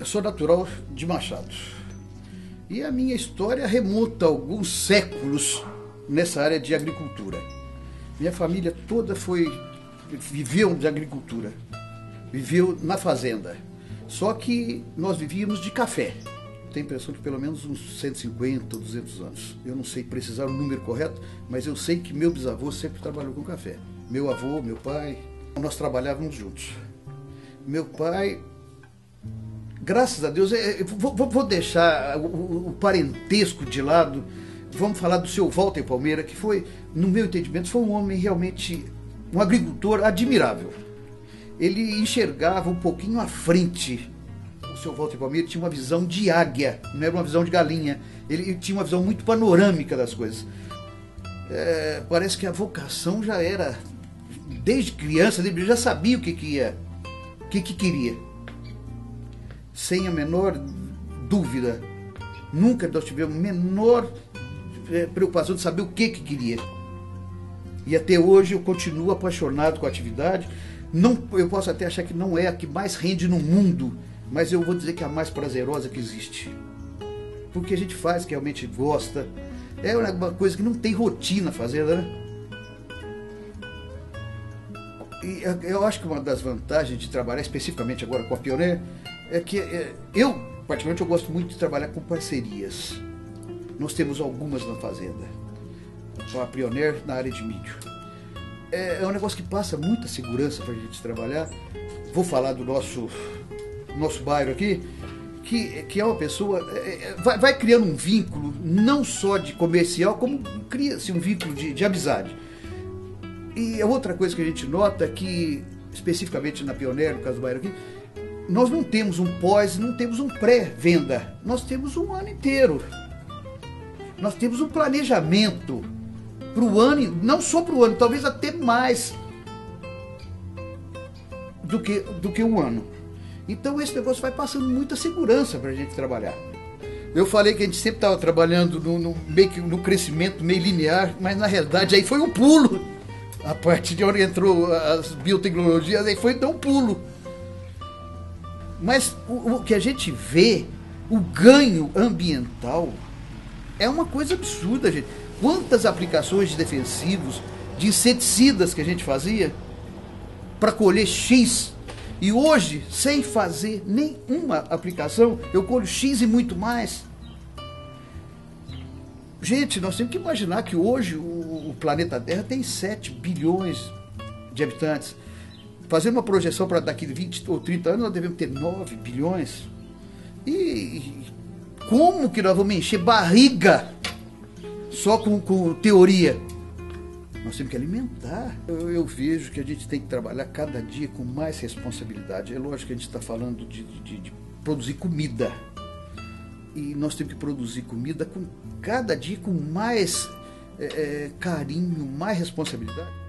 Eu sou natural de Machado. E a minha história remonta a alguns séculos nessa área de agricultura. Minha família toda viveu de agricultura, viveu na fazenda. Só que nós vivíamos de café. Tenho a impressão que pelo menos uns 150 ou 200 anos. Eu não sei precisar o número correto, mas eu sei que meu bisavô sempre trabalhou com café. Meu avô, meu pai, nós trabalhávamos juntos. Meu pai, graças a Deus, vou deixar o parentesco de lado. Vamos falar do seu Walter Palmeira, que foi, no meu entendimento, foi um homem realmente, um agricultor admirável. Ele enxergava um pouquinho à frente. O seu Walter Palmeira tinha uma visão de águia, não era uma visão de galinha. Ele tinha uma visão muito panorâmica das coisas. Parece que a vocação já era, desde criança, ele já sabia o que queria. Sem a menor dúvida. Nunca nós tivemos a menor preocupação de saber o que queria. E até hoje eu continuo apaixonado com a atividade. Não, eu posso até achar que não é a que mais rende no mundo, mas eu vou dizer que é a mais prazerosa que existe. Porque a gente faz que realmente gosta. É uma coisa que não tem rotina fazendo, né? E eu acho que uma das vantagens de trabalhar especificamente agora com a Pioneer é que eu, particularmente, eu gosto muito de trabalhar com parcerias. Nós temos algumas na fazenda, com a Pioneer na área de milho. É um negócio que passa muita segurança para a gente trabalhar. Vou falar do nosso bairro aqui, que é uma pessoa... vai criando um vínculo, não só de comercial, como cria-se um vínculo de amizade. E a outra coisa que a gente nota é que, especificamente na Pioneer, no caso do bairro aqui, nós não temos um pós, não temos um pré-venda. Nós temos um ano inteiro. Nós temos um planejamento para o ano, não só para o ano, talvez até mais do que um ano. Então esse negócio vai passando muita segurança para a gente trabalhar. Eu falei que a gente sempre estava trabalhando no crescimento meio linear, mas na realidade aí foi um pulo. A partir de onde entrou as biotecnologias, aí foi dar um pulo. Mas o que a gente vê, o ganho ambiental, é uma coisa absurda, gente. Quantas aplicações de defensivos, de inseticidas que a gente fazia para colher X. E hoje, sem fazer nenhuma aplicação, eu colho X e muito mais. Gente, nós temos que imaginar que hoje o planeta Terra tem 7 bilhões de habitantes. Fazendo uma projeção para daqui 20 ou 30 anos, nós devemos ter 9 bilhões. E como que nós vamos encher barriga só com teoria? Nós temos que alimentar. Eu vejo que a gente tem que trabalhar cada dia com mais responsabilidade. É lógico que a gente está falando de produzir comida. E nós temos que produzir comida cada dia com mais carinho, mais responsabilidade.